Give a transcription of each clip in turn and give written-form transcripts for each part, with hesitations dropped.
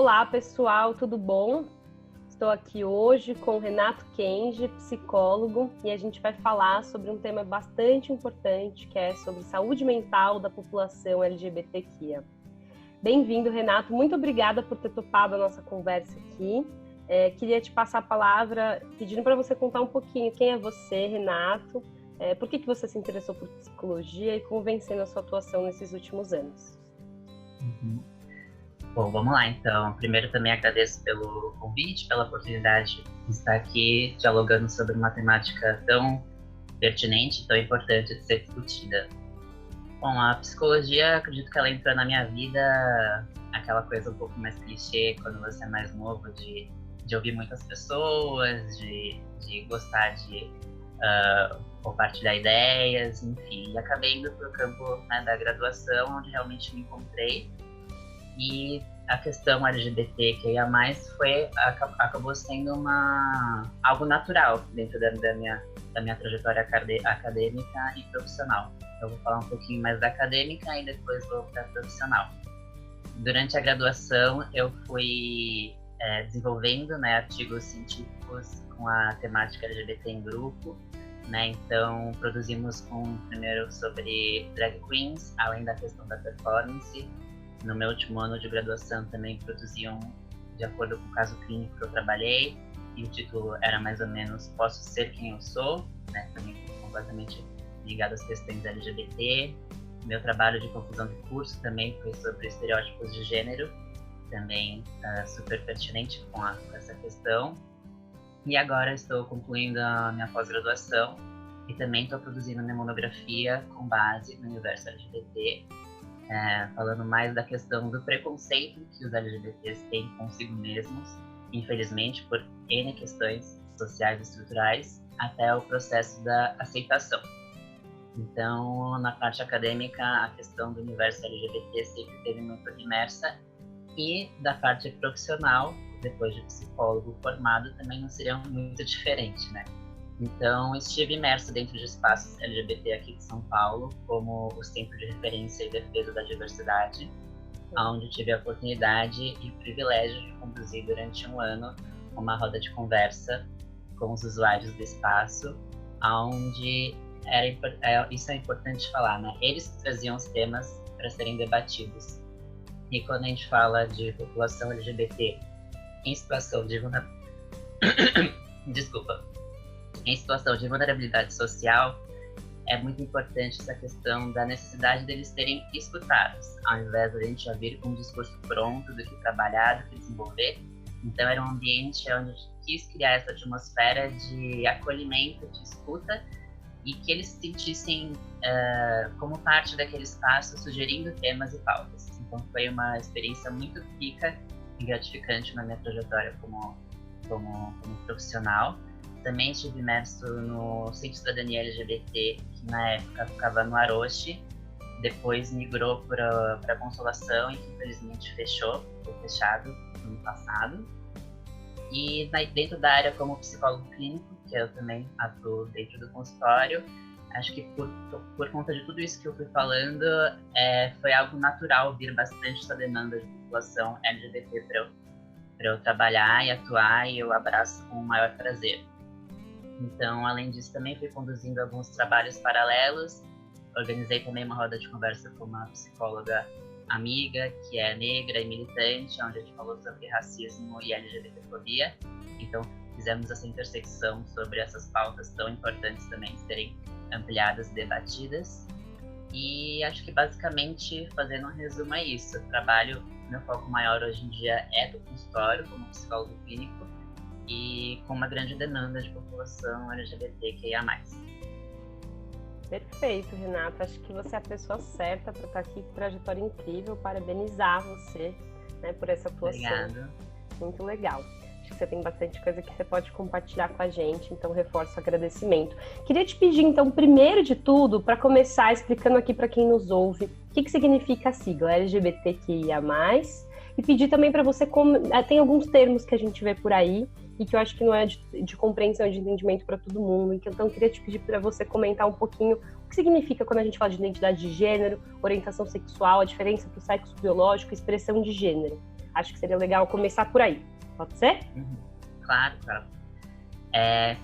Olá, pessoal, tudo bom? Estou aqui hoje com o Renato Kenji, psicólogo, e a gente vai falar sobre um tema bastante importante, que é sobre saúde mental da população LGBTQIA. Bem-vindo, Renato. Muito obrigada por ter topado a nossa conversa aqui. Queria te passar a palavra pedindo para você contar um pouquinho quem é você, Renato, por que você se interessou por psicologia e como vem sendo a sua atuação nesses últimos anos. Bom, vamos lá então. Primeiro também agradeço pelo convite, pela oportunidade de estar aqui dialogando sobre uma temática tão pertinente, tão importante de ser discutida. Bom, a psicologia, acredito que ela entrou na minha vida, aquela coisa um pouco mais clichê, quando você é mais novo, de ouvir muitas pessoas, de gostar de compartilhar ideias, enfim. E acabei indo para o campo, né, da graduação, onde realmente me encontrei. E a questão LGBTQIA+, acabou sendo algo natural dentro da minha trajetória acadêmica e profissional. Eu vou falar um pouquinho mais da acadêmica e depois vou para a profissional. Durante a graduação, eu fui desenvolvendo, né, artigos científicos com a temática LGBT em grupo, né? Então, produzimos primeiro sobre drag queens, além da questão da performance. No meu último ano de graduação também produziam de acordo com o caso clínico que eu trabalhei, e o título era mais ou menos Posso Ser Quem Eu Sou, né? Também completamente ligado às questões LGBT. Meu trabalho de conclusão de curso também foi sobre estereótipos de gênero, também super pertinente com essa questão. E agora estou concluindo a minha pós-graduação e também estou produzindo minha monografia com base no universo LGBT, falando mais da questão do preconceito que os LGBTs têm consigo mesmos, infelizmente, por N questões sociais e estruturais, até o processo da aceitação. Então, na parte acadêmica, a questão do universo LGBT sempre esteve muito imersa, e da parte profissional, depois de psicólogo formado, também não seria muito diferente, né? Então, estive imerso dentro de espaços LGBT aqui de São Paulo, como o Centro de Referência e Defesa da Diversidade, onde tive a oportunidade e o privilégio de conduzir durante um ano uma roda de conversa com os usuários do espaço, onde isso é importante falar, né? Eles traziam os temas para serem debatidos. E quando a gente fala de população LGBT em situação de em situação de vulnerabilidade social, é muito importante essa questão da necessidade deles serem escutados, ao invés de a gente já vir com um discurso pronto do que trabalhar, do que desenvolver. Então era um ambiente onde a gente quis criar essa atmosfera de acolhimento, de escuta, e que eles se sentissem como parte daquele espaço, sugerindo temas e pautas. Então foi uma experiência muito rica e gratificante na minha trajetória como profissional. Também estive imerso no Centro de Cidadania LGBT, que na época ficava no Aroche, depois migrou para a Consolação, e que infelizmente foi fechado no ano passado. E dentro da área como psicólogo clínico, que eu também atuo dentro do consultório, acho que por conta de tudo isso que eu fui falando, foi algo natural vir bastante essa demanda de população LGBT para eu trabalhar e atuar, e eu abraço com o maior prazer. Então, além disso, também fui conduzindo alguns trabalhos paralelos. Organizei também uma roda de conversa com uma psicóloga amiga, que é negra e militante, onde a gente falou sobre racismo e LGBTfobia. Então, fizemos essa intersecção sobre essas pautas tão importantes também serem ampliadas e debatidas. E acho que basicamente, fazendo um resumo, é isso. Meu foco maior hoje em dia é do consultório, como psicólogo clínico, e com uma grande demanda de população LGBTQIA+. Perfeito, Renato. Acho que você é a pessoa certa para estar aqui, com trajetória incrível. Parabenizar você, né, por essa atuação. Obrigado. Muito legal. Acho que você tem bastante coisa que você pode compartilhar com a gente, então reforço o agradecimento. Queria te pedir, então, primeiro de tudo, para começar explicando aqui para quem nos ouve, o que significa a sigla LGBTQIA+, e pedir também para você, tem alguns termos que a gente vê por aí, e que eu acho que não é de compreensão, de entendimento para todo mundo. Então, eu queria te pedir para você comentar um pouquinho o que significa quando a gente fala de identidade de gênero, orientação sexual, a diferença para o sexo biológico e expressão de gênero. Acho que seria legal começar por aí. Pode ser? Claro.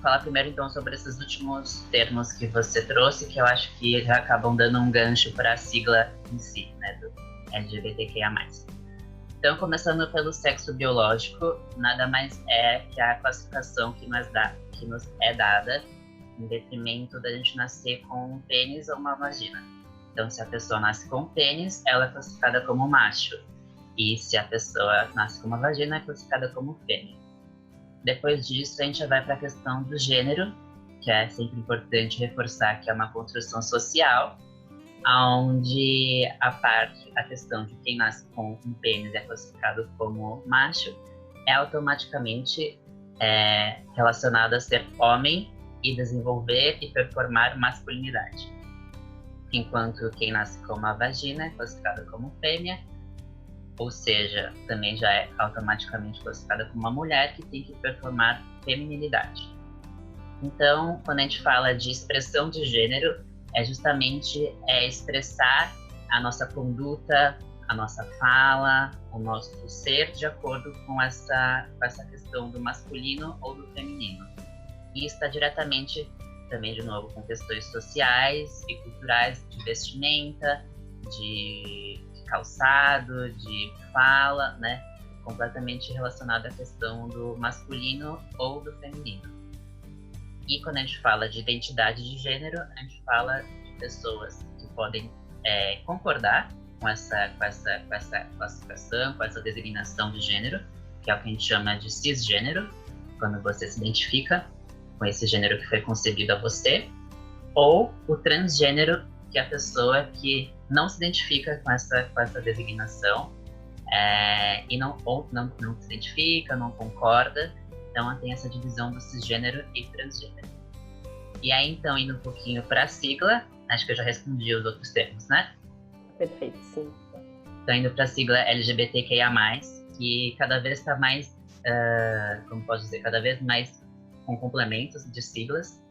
Falar primeiro, então, sobre esses últimos termos que você trouxe, que eu acho que já acabam dando um gancho para a sigla em si, né, do LGBTQIA+. Então, começando pelo sexo biológico, nada mais é que a classificação que nos é dada em detrimento da gente nascer com um pênis ou uma vagina. Então, se a pessoa nasce com um pênis, ela é classificada como macho. E se a pessoa nasce com uma vagina, é classificada como fêmea. Depois disso, a gente já vai para a questão do gênero, que é sempre importante reforçar que é uma construção social, onde a questão de quem nasce com um pênis é classificado como macho, é automaticamente relacionado a ser homem e desenvolver e performar masculinidade. Enquanto quem nasce com uma vagina é classificado como fêmea, ou seja, também já é automaticamente classificada como uma mulher que tem que performar feminilidade. Então, quando a gente fala de expressão de gênero, é justamente expressar a nossa conduta, a nossa fala, o nosso ser de acordo com essa questão do masculino ou do feminino. E está diretamente, também de novo, com questões sociais e culturais, de vestimenta, de calçado, de fala, né? Completamente relacionado à questão do masculino ou do feminino. E quando a gente fala de identidade de gênero, a gente fala de pessoas que podem concordar com essa classificação, com essa designação de gênero, que é o que a gente chama de cisgênero, quando você se identifica com esse gênero que foi concebido a você, ou o transgênero, que é a pessoa que não se identifica com essa designação e não se identifica, não concorda. Então, tem essa divisão do cisgênero e transgênero. E aí, então, indo um pouquinho para a sigla, acho que eu já respondi os outros termos, né? Perfeito, sim. Então, indo para a sigla LGBTQIA+, que cada vez está mais, como posso dizer, cada vez mais com complementos de siglas.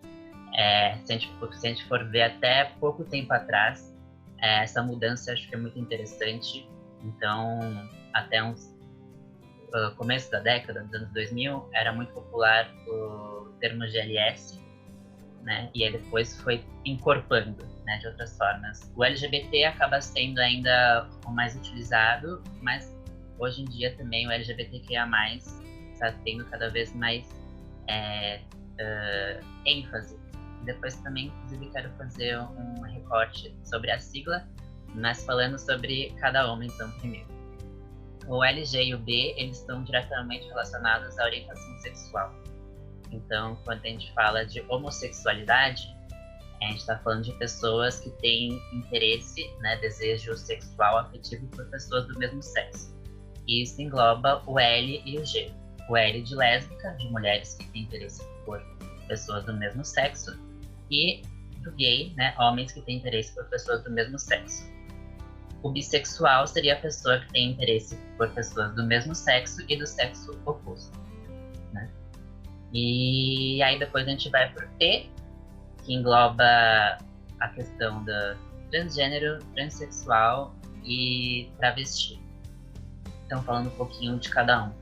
Se a gente for ver até pouco tempo atrás, essa mudança acho que é muito interessante. Então, até começo da década, dos anos 2000, era muito popular o termo GLS, né? E aí depois foi incorporando, né, de outras formas. O LGBT acaba sendo ainda o mais utilizado, mas hoje em dia também o LGBTQIA+, está tendo cada vez mais ênfase. Depois também, inclusive, quero fazer um recorte sobre a sigla, mas falando sobre cada homem, então, primeiro. O LG e o B, eles estão diretamente relacionados à orientação sexual. Então, quando a gente fala de homossexualidade, a gente está falando de pessoas que têm interesse, né, desejo sexual afetivo por pessoas do mesmo sexo. E isso engloba o L e o G. O L de lésbica, de mulheres que têm interesse por pessoas do mesmo sexo, e do gay, né, homens que têm interesse por pessoas do mesmo sexo. O bissexual seria a pessoa que tem interesse por pessoas do mesmo sexo e do sexo oposto, né? E aí depois a gente vai para o T, que engloba a questão do transgênero, transexual e travesti. Então, falando um pouquinho de cada um.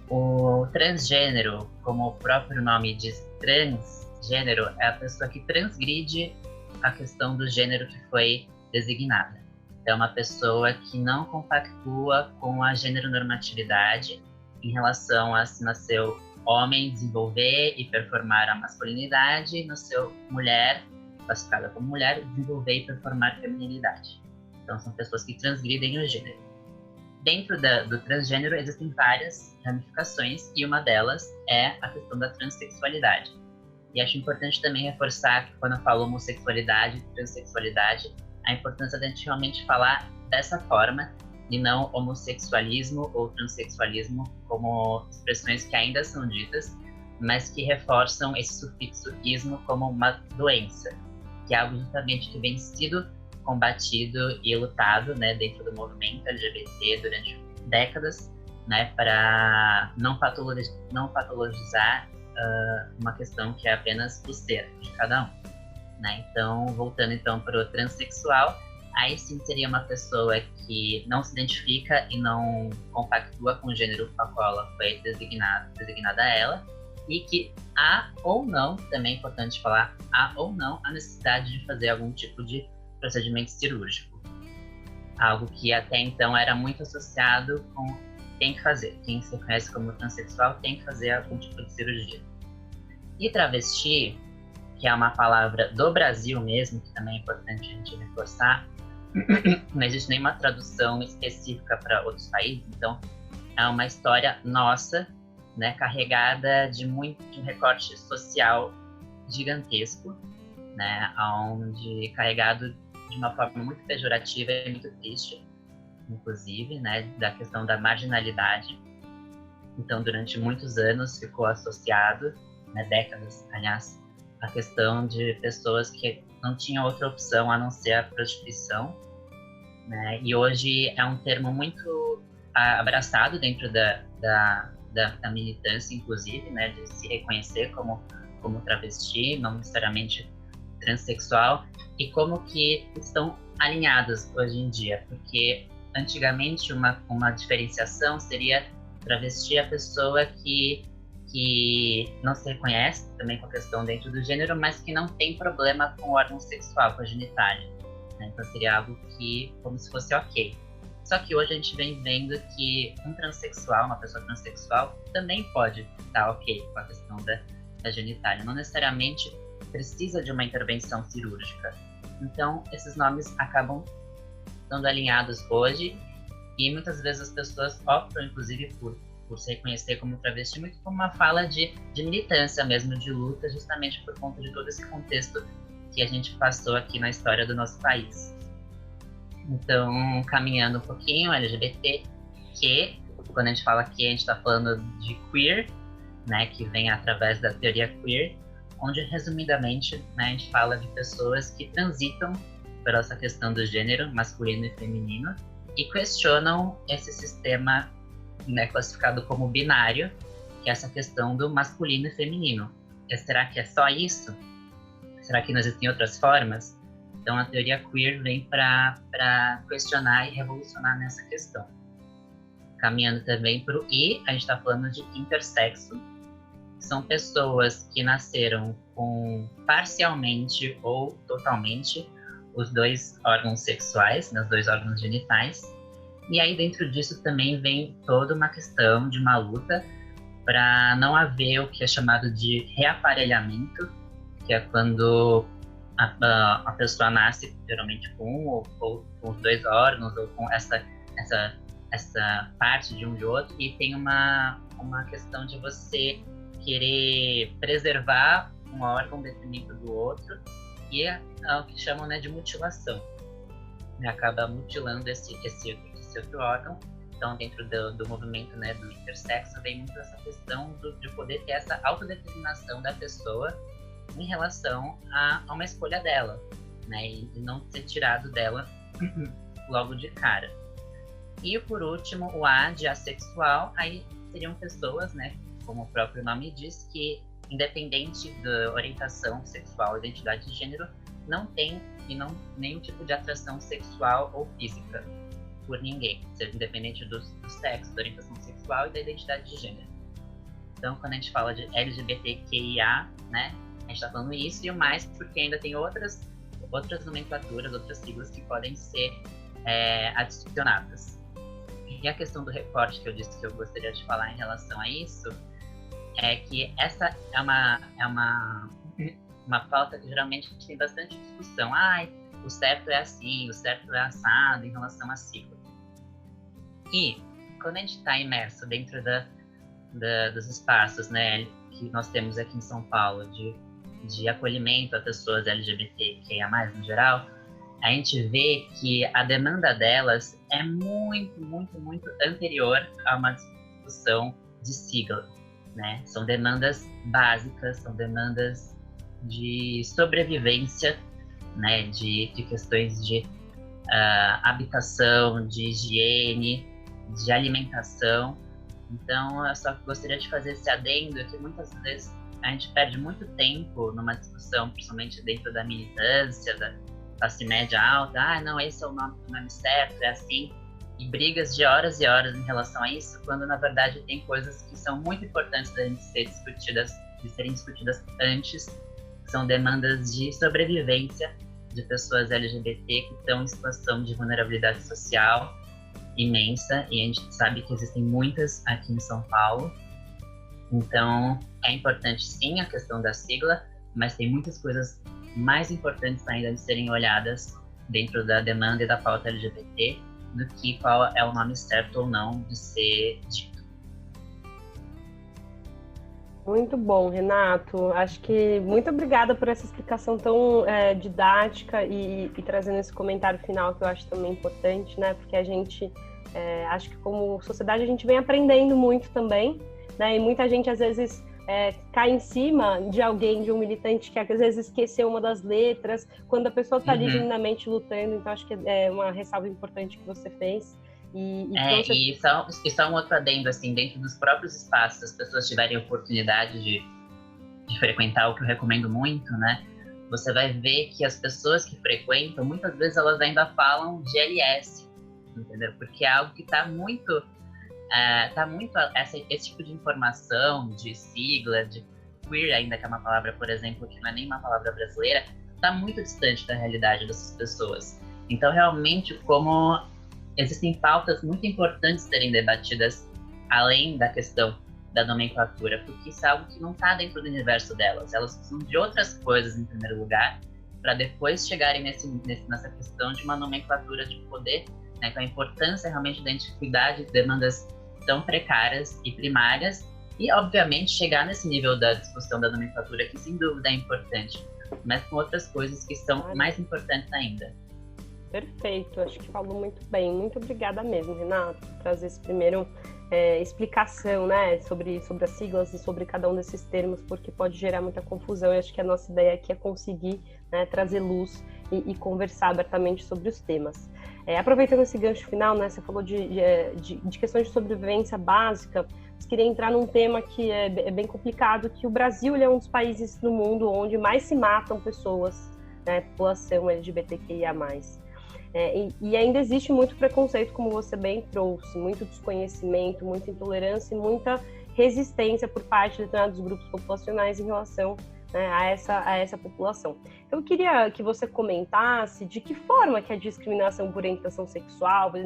O transgênero, como o próprio nome diz, transgênero, é a pessoa que transgride a questão do gênero que foi designada. É uma pessoa que não compactua com a gênero-normatividade em relação a se nasceu homem, desenvolver e performar a masculinidade, e nasceu mulher, classificada como mulher, desenvolver e performar a feminilidade. Então, são pessoas que transgridem o gênero. Dentro do transgênero existem várias ramificações e uma delas é a questão da transexualidade. E acho importante também reforçar que quando eu falo homossexualidade e transexualidade, a importância da gente realmente falar dessa forma e não homossexualismo ou transexualismo como expressões que ainda são ditas, mas que reforçam esse sufixo ismo como uma doença, que é algo justamente que vem sido combatido e lutado, né, dentro do movimento LGBT durante décadas, né, para não patologizar uma questão que é apenas do ser de cada um, né? Então, voltando então para o transexual, aí sim seria uma pessoa que não se identifica e não compactua com o gênero com a qual ela foi designada a ela, e que há ou não, também é importante falar, há ou não a necessidade de fazer algum tipo de procedimento cirúrgico. Algo que até então era muito associado com tem que fazer. Quem se reconhece como transexual tem que fazer algum tipo de cirurgia. E travesti, que é uma palavra do Brasil mesmo, que também é importante a gente reforçar, não existe nenhuma tradução específica para outros países, então é uma história nossa, né, carregada de um recorte social gigantesco, né, onde carregado de uma forma muito pejorativa e muito triste, inclusive, né, da questão da marginalidade. Então, durante muitos anos ficou associado, né, décadas, aliás, a questão de pessoas que não tinham outra opção a não ser a prostituição, né, e hoje é um termo muito abraçado dentro da militância, inclusive, né, de se reconhecer como travesti, não necessariamente transexual, e como que estão alinhadas hoje em dia, porque antigamente uma diferenciação seria travesti a pessoa que não se reconhece também com a questão dentro do gênero, mas que não tem problema com o órgão sexual, com a genitália, né? Então seria algo que como se fosse ok. Só que hoje a gente vem vendo que um transexual, uma pessoa transexual, também pode estar ok com a questão da genitália. Não necessariamente precisa de uma intervenção cirúrgica. Então, esses nomes acabam estando alinhados hoje e muitas vezes as pessoas optam, inclusive, por se reconhecer como travesti, muito como uma fala de militância mesmo, de luta, justamente por conta de todo esse contexto que a gente passou aqui na história do nosso país. Então, caminhando um pouquinho, LGBT, que, quando a gente fala que a gente está falando de queer, né, que vem através da teoria queer, onde, resumidamente, né, a gente fala de pessoas que transitam por essa questão do gênero masculino e feminino e questionam esse sistema, né, classificado como binário, que é essa questão do masculino e feminino. Será que é só isso? Será que não existem outras formas? Então, a teoria queer vem para questionar e revolucionar nessa questão. Caminhando também para o I, a gente está falando de intersexo. São pessoas que nasceram com parcialmente ou totalmente os dois órgãos sexuais, né, os dois órgãos genitais. E aí dentro disso também vem toda uma questão de uma luta para não haver o que é chamado de reaparelhamento, que é quando a pessoa nasce geralmente com um ou com os dois órgãos ou com essa parte de um e outro, e tem uma questão de você querer preservar um órgão detrimento do outro, e é o que chamam, né, de mutilação. Acaba mutilando esse outro órgão. Então, dentro do movimento, né, do intersexo, vem muito essa questão de poder ter essa autodeterminação da pessoa em relação a uma escolha dela, né, e não ser tirado dela logo de cara. E, por último, o A de assexual, aí seriam pessoas, né, como o próprio nome diz, que, independente da orientação sexual, identidade de gênero, não tem nenhum tipo de atração sexual ou física por ninguém, seja independente do sexo, da orientação sexual e da identidade de gênero. Então, quando a gente fala de LGBTQIA, né, a gente está falando isso e o mais porque ainda tem outras nomenclaturas, outras siglas que podem ser adicionadas. E a questão do recorte que eu disse que eu gostaria de falar em relação a isso é que essa é uma pauta que geralmente tem bastante discussão. O certo é assim, o certo é assado em relação à sigla. E quando a gente está imerso dentro dos espaços, né, que nós temos aqui em São Paulo de acolhimento a pessoas LGBTQIA+, no geral, a gente vê que a demanda delas é muito, muito, muito anterior a uma discussão de sigla, né? São demandas básicas, são demandas de sobrevivência, né? De questões de habitação, de higiene, de alimentação. Então, eu só gostaria de fazer esse adendo que muitas vezes a gente perde muito tempo numa discussão, principalmente dentro da militância, classe média alta, não, esse é o nome certo, é assim, e brigas de horas e horas em relação a isso, quando na verdade tem coisas que são muito importantes de serem discutidas antes, que são demandas de sobrevivência de pessoas LGBT que estão em situação de vulnerabilidade social imensa, e a gente sabe que existem muitas aqui em São Paulo. Então, é importante sim a questão da sigla, mas tem muitas coisas mais importantes ainda de serem olhadas dentro da demanda e da pauta LGBT do que qual é o nome certo ou não de ser dito. Muito bom, Renato. Acho que muito obrigada por essa explicação tão didática e trazendo esse comentário final que eu acho também importante, né? Porque a gente, acho que como sociedade a gente vem aprendendo muito também, né? E muita gente às vezes cai em cima de alguém, de um militante que às vezes esqueceu uma das letras, quando a pessoa está ali genuinamente lutando. Então acho que é uma ressalva importante que você fez. E só um outro adendo, assim, dentro dos próprios espaços, as pessoas tiverem oportunidade de frequentar, o que eu recomendo muito, né? Você vai ver que as pessoas que frequentam, muitas vezes elas ainda falam de LS, entendeu? Porque é algo que está muito esse tipo de informação, de sigla, de queer ainda, que é uma palavra, por exemplo, que não é nem uma palavra brasileira, está muito distante da realidade dessas pessoas. Então, realmente, como existem pautas muito importantes serem debatidas além da questão da nomenclatura, porque isso é algo que não está dentro do universo delas. Elas precisam de outras coisas, em primeiro lugar, para depois chegarem nessa questão de uma nomenclatura de poder, né, com a importância realmente da gente cuidar de demandas tão precárias e primárias, e, obviamente, chegar nesse nível da discussão da nomenclatura, que sem dúvida é importante, mas com outras coisas que são mais importantes ainda. Perfeito, acho que falou muito bem. Muito obrigada mesmo, Renato, por trazer esse primeiro explicação, né, sobre as siglas e sobre cada um desses termos, porque pode gerar muita confusão. E acho que a nossa ideia aqui é conseguir, né, trazer luz e conversar abertamente sobre os temas. Aproveitando esse gancho final, né, você falou de questões de sobrevivência básica. Eu queria entrar num tema que é bem complicado, que o Brasil ele é um dos países no mundo onde mais se matam pessoas, né, população LGBTQIA+. E ainda existe muito preconceito, como você bem trouxe, muito desconhecimento, muita intolerância e muita resistência por parte de determinados grupos populacionais em relação, né, a essa população. Eu queria que você comentasse de que forma que a discriminação por orientação sexual, por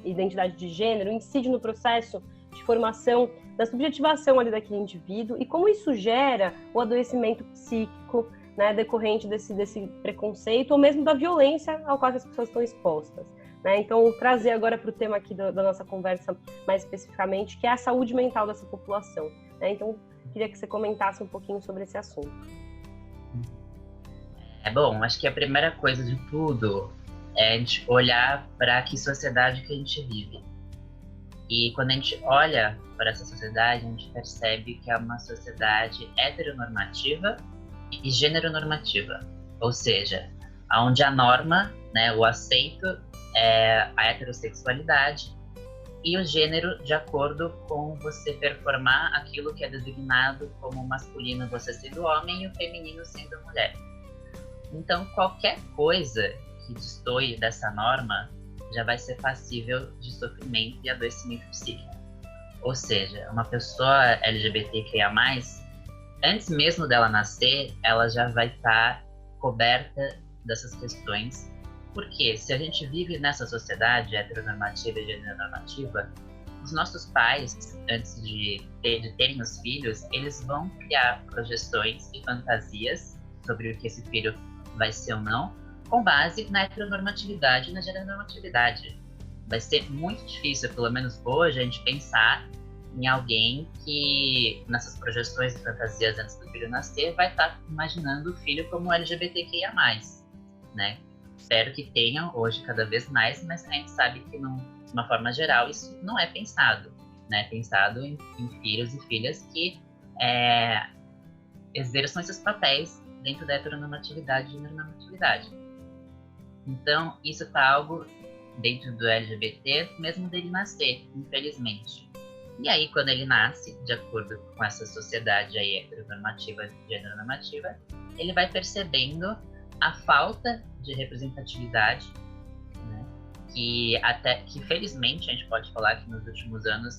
identidade de gênero, incide no processo de formação, da subjetivação ali daquele indivíduo e como isso gera o adoecimento psíquico, né, decorrente desse preconceito ou mesmo da violência ao qual as pessoas estão expostas, né? Então, trazer agora para o tema aqui da nossa conversa mais especificamente, que é a saúde mental dessa população, né? Então, queria que você comentasse um pouquinho sobre esse assunto. Bom, acho que a primeira coisa de tudo é a gente olhar para que sociedade que a gente vive. E quando a gente olha para essa sociedade, a gente percebe que é uma sociedade heteronormativa e gênero-normativa, ou seja, onde a norma, né, o aceito é a heterossexualidade e o gênero de acordo com você performar aquilo que é designado como masculino, você sendo homem, e o feminino sendo mulher. Então, qualquer coisa que destoie dessa norma já vai ser passível de sofrimento e adoecimento psíquico. Ou seja, uma pessoa LGBTQIA+, antes mesmo dela nascer, ela já vai estar coberta dessas questões. Porque se a gente vive nessa sociedade heteronormativa e gênero-normativa, os nossos pais, antes de terem os filhos, eles vão criar projeções e fantasias sobre o que esse filho vai ser ou não, com base na heteronormatividade e na gênero-normatividade. Vai ser muito difícil, pelo menos hoje, a gente pensar em alguém que, nessas projeções e fantasias antes do filho nascer, vai estar imaginando o filho como LGBTQIA+, né? Espero que tenham hoje cada vez mais, mas a gente sabe que, de uma forma geral, isso não é pensado, né? Pensado em filhos e filhas que exerçam esses papéis dentro da heteronormatividade e gênero-normatividade. Então, isso está algo dentro do LGBT, mesmo dele nascer, infelizmente. E aí, quando ele nasce, de acordo com essa sociedade aí heteronormativa e gênero-normativa, ele vai percebendo a falta de representatividade, né, que felizmente a gente pode falar que nos últimos anos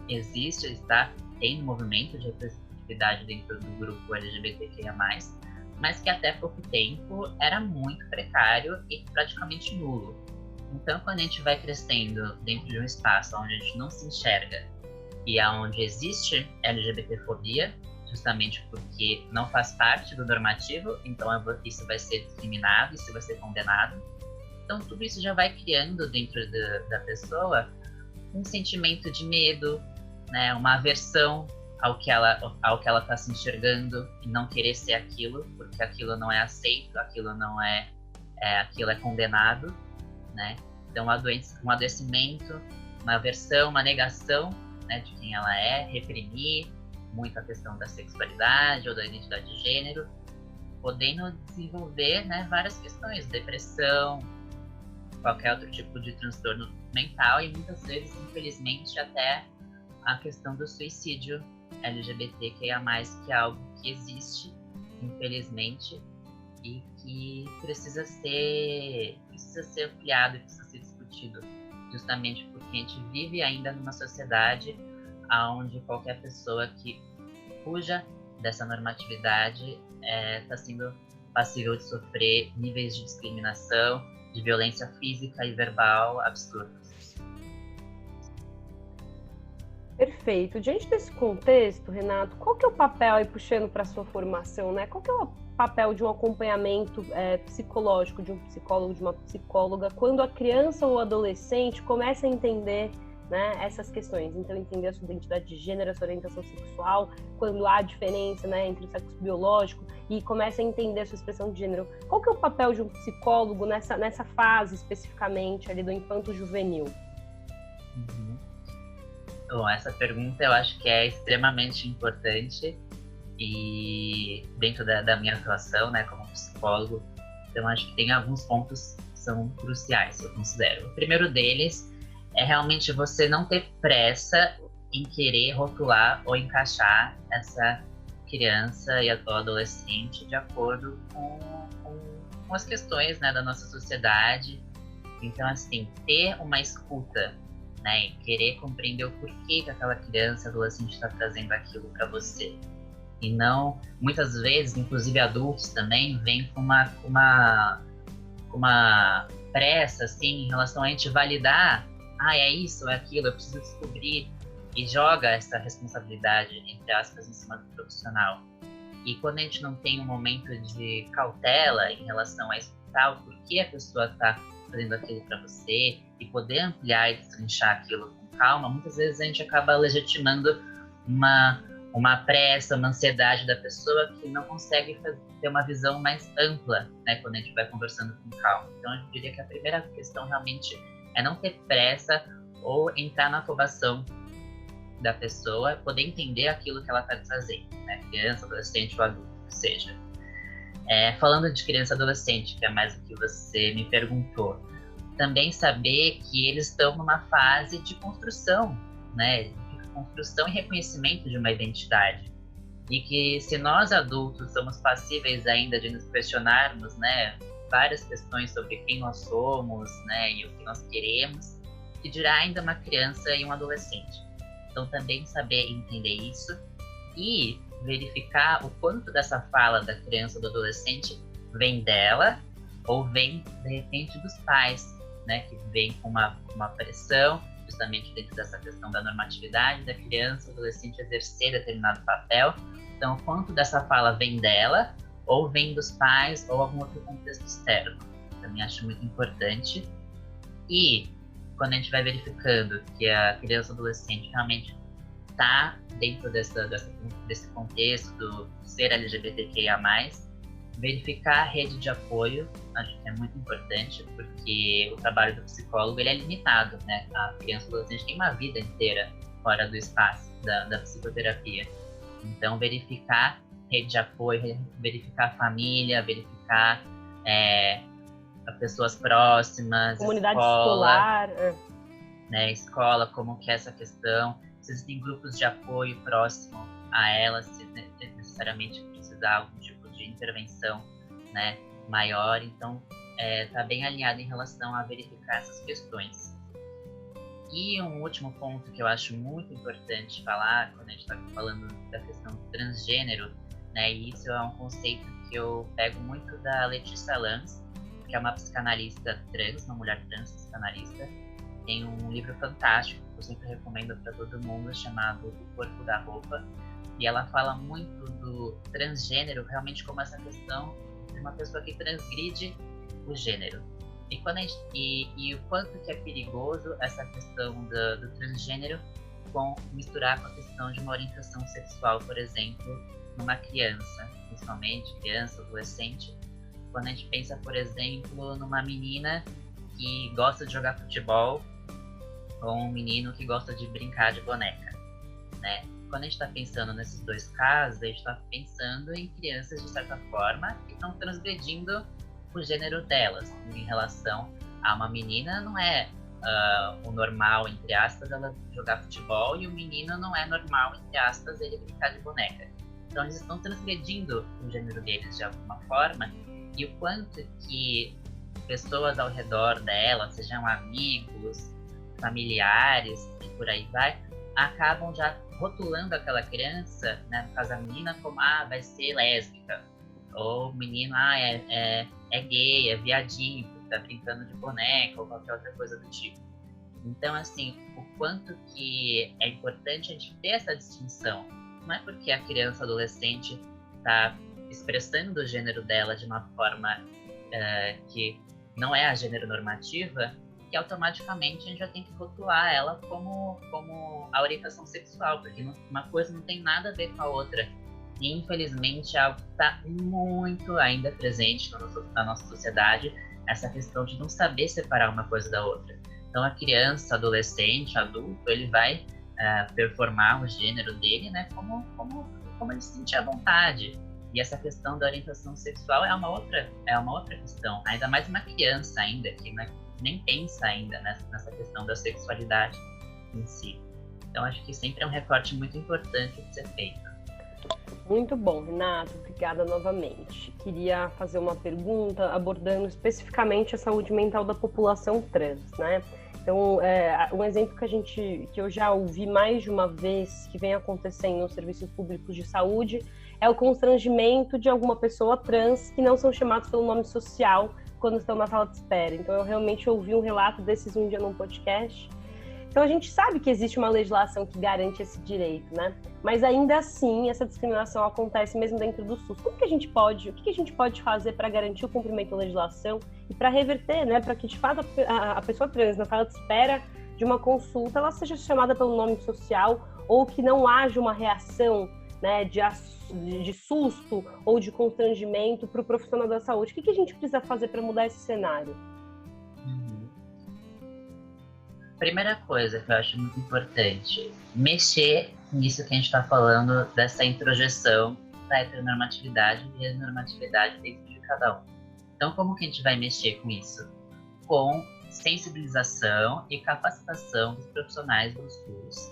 está tendo movimento de representatividade dentro do grupo LGBTQIA+, mas que até pouco tempo era muito precário e praticamente nulo. Então, quando a gente vai crescendo dentro de um espaço onde a gente não se enxerga e onde existe LGBTfobia, justamente porque não faz parte do normativo, então isso vai ser discriminado, isso vai ser condenado. Então, tudo isso já vai criando dentro da pessoa um sentimento de medo, né, uma aversão ao que ela está se enxergando e não querer ser aquilo, porque aquilo não é aceito, aquilo é condenado, né? Então, um adoecimento, uma aversão, uma negação, né, de quem ela é, reprimir muito a questão da sexualidade ou da identidade de gênero, podendo desenvolver, né, várias questões, depressão, qualquer outro tipo de transtorno mental e muitas vezes, infelizmente, até a questão do suicídio LGBTQIA+, que é algo que existe, infelizmente, e que precisa ser ampliado e precisa ser discutido, justamente porque a gente vive ainda numa sociedade onde qualquer pessoa que fuja dessa normatividade está sendo passível de sofrer níveis de discriminação, de violência física e verbal absurdos. Perfeito. Diante desse contexto, Renato, qual que é o papel, aí puxando para a sua formação, né? Qual que é o papel de um acompanhamento psicológico, de um psicólogo, de uma psicóloga, quando a criança ou o adolescente começa a entender, né, essas questões? Então, entender a sua identidade de gênero, a sua orientação sexual, quando há diferença, né, entre o sexo biológico, e começa a entender a sua expressão de gênero. Qual que é o papel de um psicólogo nessa fase, especificamente, ali do infanto-juvenil? Uhum. Bom, essa pergunta eu acho que é extremamente importante e dentro da minha atuação, né, como psicólogo, então acho que tem alguns pontos que são cruciais, eu considero. O primeiro deles é realmente você não ter pressa em querer rotular ou encaixar essa criança e ou adolescente de acordo com as questões, né, da nossa sociedade. Então, assim, ter uma escuta, né, e querer compreender o porquê que aquela criança, adolescente está trazendo aquilo para você. E não, muitas vezes, inclusive adultos também, vêm com uma pressa, assim, em relação a gente validar, é isso, é aquilo, eu preciso descobrir, e joga essa responsabilidade, entre aspas, em cima do profissional. E quando a gente não tem um momento de cautela em relação a escutar o porquê a pessoa está fazendo aquilo para você e poder ampliar e destrinchar aquilo com calma, muitas vezes a gente acaba legitimando uma pressa, uma ansiedade da pessoa que não consegue ter uma visão mais ampla, né, quando a gente vai conversando com calma. Então, eu diria que a primeira questão realmente é não ter pressa ou entrar na afobação da pessoa, poder entender aquilo que ela está trazendo, né, criança, adolescente ou adulto, que seja. Falando de criança e adolescente, que é mais o que você me perguntou, também saber que eles estão numa fase de construção, né, de construção e reconhecimento de uma identidade. E que se nós adultos somos passíveis ainda de nos questionarmos, né, várias questões sobre quem nós somos, né, e o que nós queremos, que dirá ainda uma criança e um adolescente. Então também saber entender isso e verificar o quanto dessa fala da criança ou do adolescente vem dela ou vem, de repente, dos pais, né, que vem com uma pressão, justamente dentro dessa questão da normatividade da criança ou adolescente exercer determinado papel. Então, o quanto dessa fala vem dela ou vem dos pais ou algum outro contexto externo. Também acho muito importante. E quando a gente vai verificando que a criança ou adolescente realmente está dentro desse contexto do ser LGBTQIA+, verificar a rede de apoio, acho que é muito importante, porque o trabalho do psicólogo ele é limitado, né? A criança ou adolescente tem uma vida inteira fora do espaço da psicoterapia. Então, verificar rede de apoio, verificar a família, verificar pessoas próximas, comunidade escola, escolar, né? Escola, como que é essa questão, se existem grupos de apoio próximo a ela, se necessariamente precisar algum tipo de intervenção, né, maior, então está bem alinhado em relação a verificar essas questões. E um último ponto que eu acho muito importante falar, quando a gente está falando da questão do transgênero, né, e isso é um conceito que eu pego muito da Letícia Lans, que é uma psicanalista trans, uma mulher trans psicanalista. Tem um livro fantástico que eu sempre recomendo para todo mundo, chamado O Corpo da Roupa, e ela fala muito do transgênero realmente como essa questão de uma pessoa que transgride o gênero. E o quanto que é perigoso essa questão do transgênero misturar com a questão de uma orientação sexual, por exemplo, numa criança, principalmente criança, adolescente. Quando a gente pensa, por exemplo, numa menina que gosta de jogar futebol ou um menino que gosta de brincar de boneca, né? Quando a gente está pensando nesses dois casos, a gente está pensando em crianças, de certa forma, que estão transgredindo o gênero delas. Em relação a uma menina, não é o normal, entre aspas, ela jogar futebol, e o menino não é normal, entre aspas, ele brincar de boneca. Então eles estão transgredindo o gênero deles de alguma forma, e o quanto que pessoas ao redor dela, sejam amigos, familiares e por aí vai, acabam já rotulando aquela criança, né, no caso a menina, como vai ser lésbica, ou o menino é gay, é viadinho, tá brincando de boneca ou qualquer outra coisa do tipo. Então, assim, o quanto que é importante a gente ter essa distinção. Não é porque a criança, adolescente, está expressando o gênero dela de uma forma que não é a gênero normativa, que automaticamente a gente já tem que rotular ela como a orientação sexual, porque uma coisa não tem nada a ver com a outra. E, infelizmente, é algo que está muito ainda presente na nossa sociedade, essa questão de não saber separar uma coisa da outra. Então, a criança, adolescente, adulto, ele vai performar o gênero dele, né, como ele se sentir à vontade. E essa questão da orientação sexual é uma outra questão, ainda mais uma criança ainda, que nem pensa ainda nessa questão da sexualidade em si. Então, acho que sempre é um recorte muito importante de ser feito. Muito bom, Renato. Obrigada novamente. Queria fazer uma pergunta abordando especificamente a saúde mental da população trans, né? Então, um exemplo que eu já ouvi mais de uma vez que vem acontecendo nos serviços públicos de saúde é o constrangimento de alguma pessoa trans que não são chamados pelo nome social quando estão na sala de espera. Então, eu realmente ouvi um relato desses um dia num podcast. Então, a gente sabe que existe uma legislação que garante esse direito, né? Mas ainda assim, essa discriminação acontece mesmo dentro do SUS. O que a gente pode fazer para garantir o cumprimento da legislação e para reverter, né? Para que, de fato, a pessoa trans na sala de espera de uma consulta, ela seja chamada pelo nome social, ou que não haja uma reação, né, de susto ou de constrangimento para o profissional da saúde. O que a gente precisa fazer para mudar esse cenário? Primeira coisa que eu acho muito importante, mexer nisso que a gente está falando, dessa introjeção da heteronormatividade e a normatividade dentro de cada um. Então, como que a gente vai mexer com isso? Com sensibilização e capacitação dos profissionais do SUS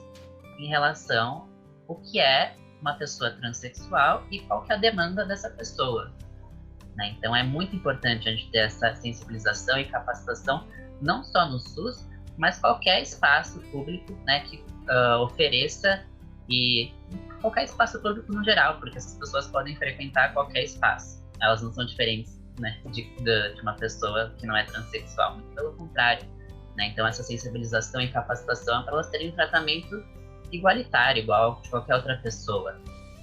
em relação ao que é uma pessoa transexual e qual que é a demanda dessa pessoa, né? Então, é muito importante a gente ter essa sensibilização e capacitação, não só no SUS, mas qualquer espaço público, né, que ofereça, e qualquer espaço público no geral, porque essas pessoas podem frequentar qualquer espaço. Elas não são diferentes, né, de uma pessoa que não é transexual, muito pelo contrário, né? Então, essa sensibilização e capacitação é para elas terem um tratamento igualitário, igual de qualquer outra pessoa.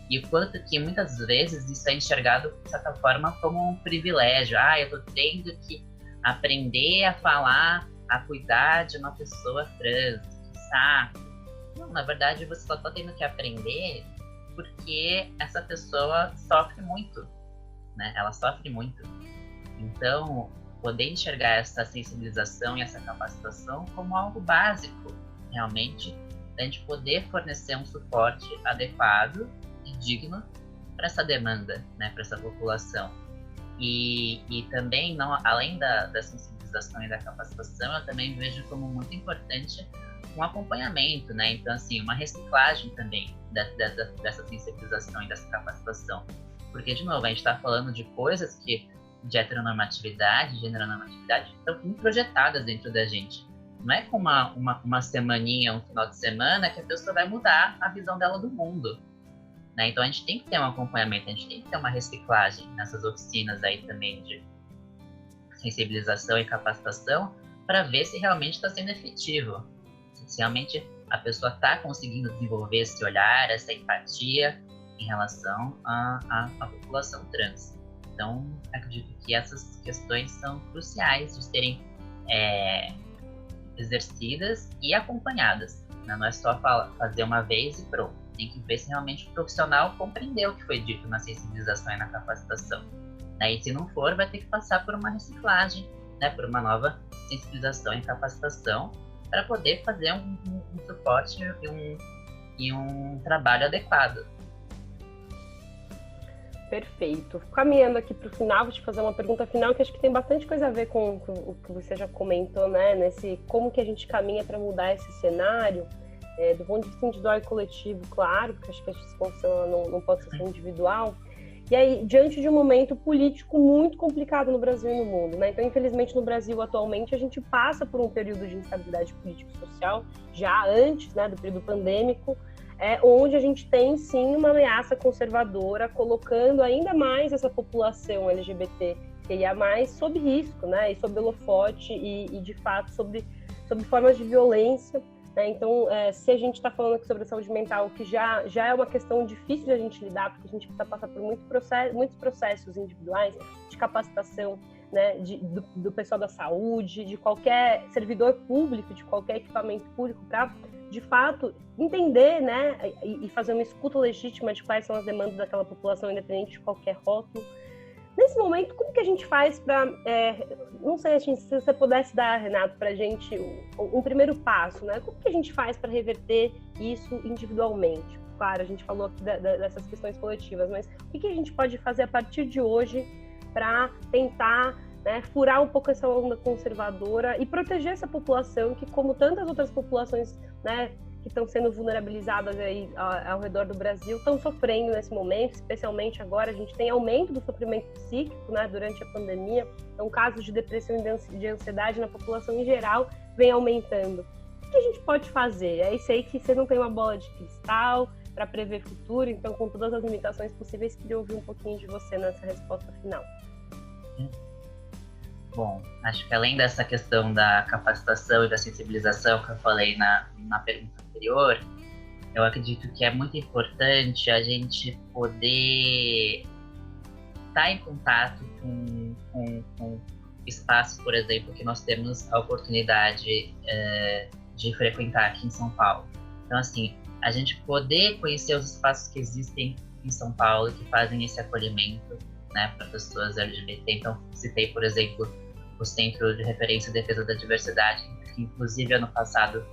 E o quanto que muitas vezes isso é enxergado, de certa forma, como um privilégio. Eu tô tendo que aprender a falar, a cuidar de uma pessoa trans, que saco. Não, na verdade, você só está tendo que aprender porque essa pessoa sofre muito, né? Ela sofre muito. Então, poder enxergar essa sensibilização e essa capacitação como algo básico, realmente, da gente poder fornecer um suporte adequado e digno para essa demanda, né? Para essa população. E também, não, além da sensibilização e da capacitação, eu também vejo como muito importante um acompanhamento, né? Então, assim, uma reciclagem também dessa sensibilização e dessa capacitação. Porque, de novo, a gente está falando de coisas que de heteronormatividade, de heteronormatividade, estão introjetadas dentro da gente. Não é com uma semaninha, um final de semana, que a pessoa vai mudar a visão dela do mundo. Né? Então a gente tem que ter um acompanhamento, a gente tem que ter uma reciclagem nessas oficinas aí também de sensibilização e capacitação para ver se realmente está sendo efetivo. Se realmente a pessoa está conseguindo desenvolver esse olhar, essa empatia em relação à população trans. Então, acredito que essas questões são cruciais de serem exercidas e acompanhadas. Né? Não é só fazer uma vez e pronto. Tem que ver se realmente o profissional compreendeu o que foi dito na sensibilização e na capacitação. Né? E se não for, vai ter que passar por uma reciclagem, né? Por uma nova sensibilização e capacitação para poder fazer um suporte e um trabalho adequado. Perfeito. Caminhando aqui para o final, vou te fazer uma pergunta final que acho que tem bastante coisa a ver com o que você já comentou, né? Nesse como que a gente caminha para mudar esse cenário, do ponto de vista individual e coletivo, claro, porque acho que a discussão não pode ser só individual. E aí, diante de um momento político muito complicado no Brasil e no mundo, né? Então, infelizmente, no Brasil, atualmente, a gente passa por um período de instabilidade político-social, já antes, né, do período pandêmico, onde a gente tem, sim, uma ameaça conservadora, colocando ainda mais essa população LGBTQIA+, sob risco, né? E sob holofote e de fato, sob formas de violência. Então, se a gente está falando aqui sobre a saúde mental, que já é uma questão difícil de a gente lidar, porque a gente precisa passar por muitos processos individuais de capacitação, né, do pessoal da saúde, de qualquer servidor público, de qualquer equipamento público, para, de fato, entender, né, e fazer uma escuta legítima de quais são as demandas daquela população, independente de qualquer rótulo. Nesse momento, como que a gente faz para... não sei se você pudesse dar, Renato, para a gente um primeiro passo, né? Como que a gente faz para reverter isso individualmente? Claro, a gente falou aqui dessas questões coletivas, mas o que a gente pode fazer a partir de hoje para tentar, né, furar um pouco essa onda conservadora e proteger essa população que, como tantas outras populações, né, que estão sendo vulnerabilizadas aí ao redor do Brasil, estão sofrendo nesse momento, especialmente agora a gente tem aumento do sofrimento psíquico, né, durante a pandemia, então casos de depressão e de ansiedade na população em geral vem aumentando. O que a gente pode fazer? Eu sei que você não tem uma bola de cristal para prever futuro, então com todas as limitações possíveis, queria ouvir um pouquinho de você nessa resposta final. Bom, acho que além dessa questão da capacitação e da sensibilização que eu falei na pergunta anterior, eu acredito que é muito importante a gente poder estar em contato com espaços, por exemplo, que nós temos a oportunidade de frequentar aqui em São Paulo. Então, assim, a gente poder conhecer os espaços que existem em São Paulo que fazem esse acolhimento, né, para pessoas LGBT. Então, citei, por exemplo, o Centro de Referência e Defesa da Diversidade, que inclusive ano passado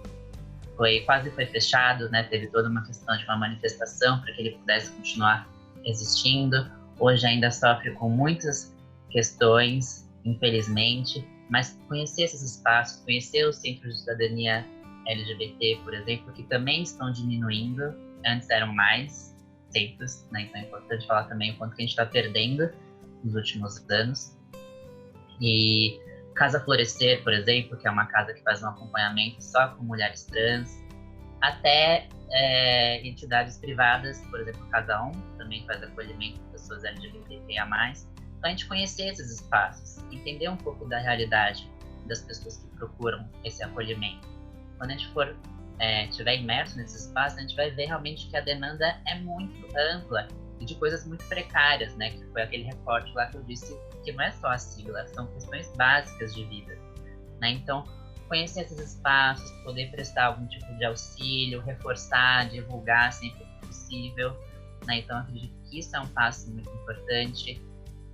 quase foi fechado, né? Teve toda uma questão de uma manifestação para que ele pudesse continuar existindo. Hoje ainda sofre com muitas questões, infelizmente, mas conhecer esses espaços, conhecer os centros de cidadania LGBT, por exemplo, que também estão diminuindo, antes eram mais centros, né? Então é importante falar também o quanto que a gente está perdendo nos últimos anos. E Casa Florescer, por exemplo, que é uma casa que faz um acompanhamento só com mulheres trans, até entidades privadas, por exemplo, Casa 1, que também faz acolhimento de pessoas LGBTQIA+. Então, a gente conhecer esses espaços, entender um pouco da realidade das pessoas que procuram esse acolhimento. Quando a gente estiver imerso nesse espaço, a gente vai ver realmente que a demanda é muito ampla e de coisas muito precárias, né? Que foi aquele recorte lá que eu disse que não é só a sigla, são questões básicas de vida, né? Então, conhecer esses espaços, poder prestar algum tipo de auxílio, reforçar, divulgar sempre que possível, né? Então, acredito que isso é um passo muito importante.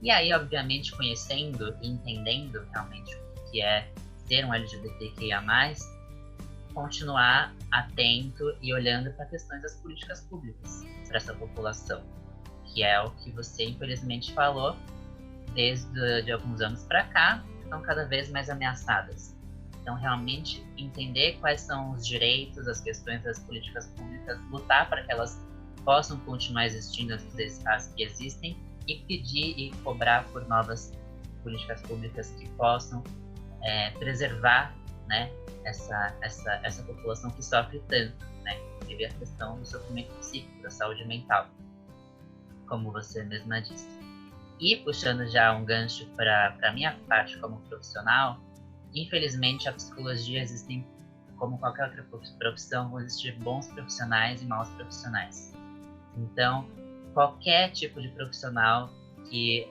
E aí, obviamente, conhecendo e entendendo realmente o que é ser um LGBTQIA+, continuar atento e olhando para questões das políticas públicas para essa população, que é o que você, infelizmente, falou, desde de alguns anos para cá, estão cada vez mais ameaçadas. Então, realmente, entender quais são os direitos, as questões das políticas públicas, lutar para que elas possam continuar existindo nesses espaços que existem e pedir e cobrar por novas políticas públicas que possam preservar, né, essa população que sofre tanto, né, inclusive a questão do sofrimento psíquico, da saúde mental, como você mesma disse. E puxando já um gancho para a minha parte como profissional, infelizmente a psicologia existem, como qualquer outra profissão, vão existir bons profissionais e maus profissionais. Então, qualquer tipo de profissional que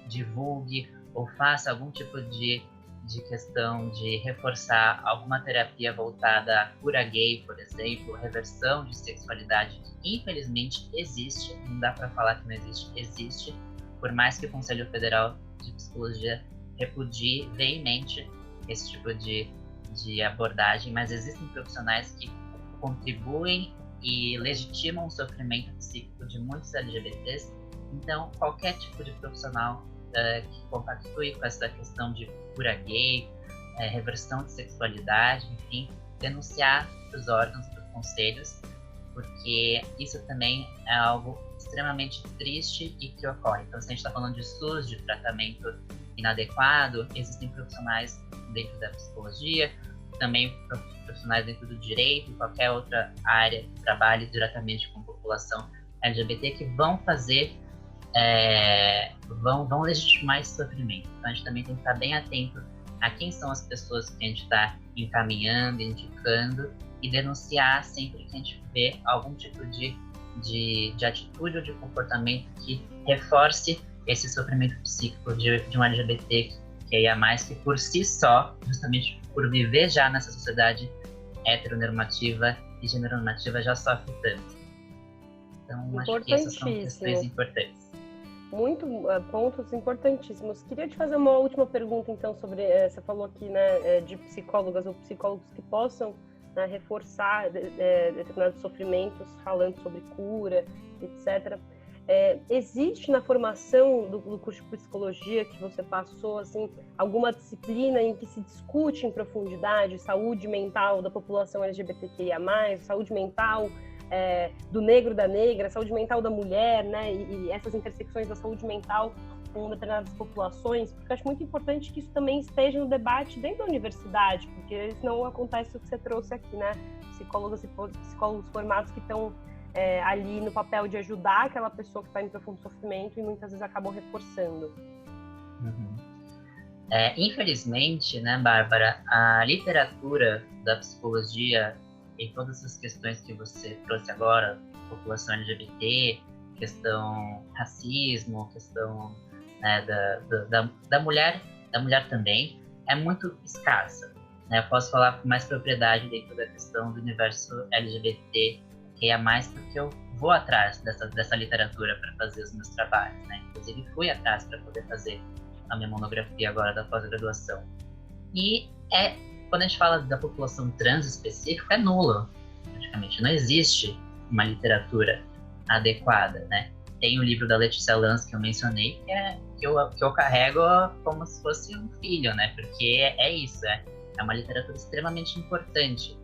divulgue ou faça algum tipo de questão de reforçar alguma terapia voltada à cura gay, por exemplo, reversão de sexualidade, que infelizmente existe, não dá para falar que não existe, existe, por mais que o Conselho Federal de Psicologia repudie veemente esse tipo de abordagem, mas existem profissionais que contribuem e legitimam o sofrimento psíquico de muitos LGBTs. Então, qualquer tipo de profissional que compactue com essa questão de cura gay, reversão de sexualidade, enfim, denunciar para os órgãos, para os conselhos, porque isso também é algo extremamente triste e que ocorre. Então, se a gente está falando de SUS, de tratamento inadequado, existem profissionais dentro da psicologia, também profissionais dentro do direito e qualquer outra área que trabalhe diretamente com a população LGBT que vão fazer, vão legitimar esse sofrimento. Então a gente também tem que estar bem atento a quem são as pessoas que a gente está encaminhando, indicando, e denunciar sempre que a gente vê algum tipo de atitude ou de comportamento que reforce esse sofrimento psíquico de um LGBT que é mais, que por si só, justamente por viver já nessa sociedade heteronormativa e generonormativa, já sofre tanto. Então, acho que essas são questões importantes. Pontos importantíssimos. Queria te fazer uma última pergunta, então, sobre, você falou aqui, né, de psicólogas ou psicólogos que possam, né, reforçar determinados sofrimentos, falando sobre cura, etc. Existe na formação do curso de psicologia que você passou, assim, alguma disciplina em que se discute em profundidade saúde mental da população LGBTQIA+, saúde mental do negro, da negra, saúde mental da mulher, né, e essas intersecções da saúde mental com determinadas populações? Porque eu acho muito importante que isso também esteja no debate dentro da universidade, porque senão acontece o que você trouxe aqui, né, psicólogos formados que estão ali no papel de ajudar aquela pessoa que está em profundo sofrimento e muitas vezes acabam reforçando. Uhum. Infelizmente, né, Bárbara, a literatura da psicologia e todas essas questões que você trouxe agora, população LGBT, questão racismo, questão, né, da mulher também, é muito escassa, né? Eu posso falar com mais propriedade dentro da questão do universo LGBT, que é mais porque eu vou atrás dessa literatura para fazer os meus trabalhos, né? Inclusive fui atrás para poder fazer a minha monografia agora da pós-graduação. E quando a gente fala da população trans específica, é nula, praticamente. Não existe uma literatura adequada, né? Tem o livro da Letícia Lans que eu mencionei, que eu carrego como se fosse um filho, né? Porque é isso, é uma literatura extremamente importante,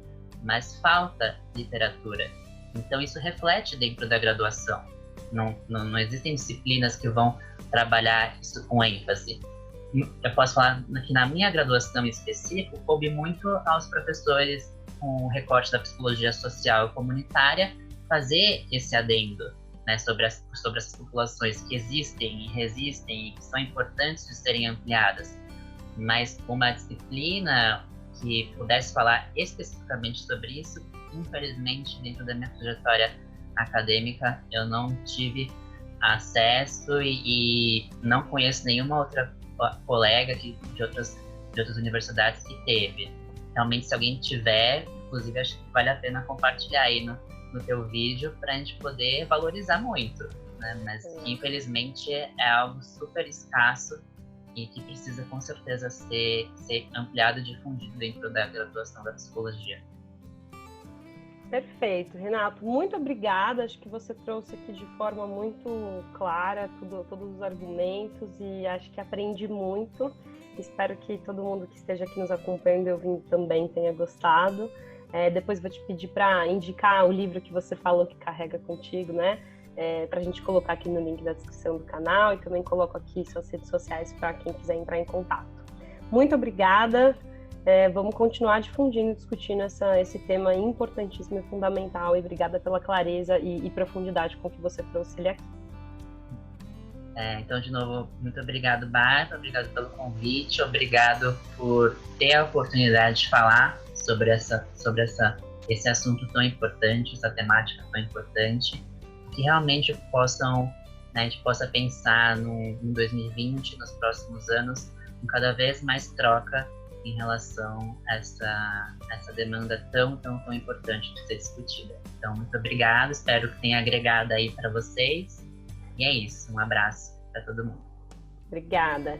mas falta literatura. Então isso reflete dentro da graduação. Não existem disciplinas que vão trabalhar isso com ênfase. Eu posso falar que na minha graduação em específico, coube muito aos professores com recorte da psicologia social e comunitária fazer esse adendo, né, sobre essas populações que existem e resistem e que são importantes de serem ampliadas. Mas uma disciplina que pudesse falar especificamente sobre isso, infelizmente, dentro da minha trajetória acadêmica, eu não tive acesso e não conheço nenhuma outra colega de outras universidades que teve. Realmente, se alguém tiver, inclusive, acho que vale a pena compartilhar aí no teu vídeo para a gente poder valorizar muito, né? Mas que, infelizmente, é algo super escasso e que precisa, com certeza, ser ampliado e difundido dentro da graduação da psicologia. Perfeito, Renato. Muito obrigada. Acho que você trouxe aqui de forma muito clara todos os argumentos e acho que aprendi muito. Espero que todo mundo que esteja aqui nos acompanhando e ouvindo também tenha gostado. Depois vou te pedir para indicar o livro que você falou que carrega contigo, né? para a gente colocar aqui no link da descrição do canal, e também coloco aqui suas redes sociais para quem quiser entrar em contato. Muito obrigada. Vamos continuar difundindo, discutindo esse tema importantíssimo e fundamental, e obrigada pela clareza e profundidade com que você trouxe ele aqui. Então, de novo, muito obrigado, Bárbara, obrigado pelo convite, obrigado por ter a oportunidade de falar sobre esse assunto tão importante, essa temática tão importante, que realmente a gente possa pensar em 2020, nos próximos anos, com cada vez mais troca em relação a essa demanda tão importante de ser discutida. Então, muito obrigado, espero que tenha agregado aí para vocês. E é isso, um abraço para todo mundo. Obrigada.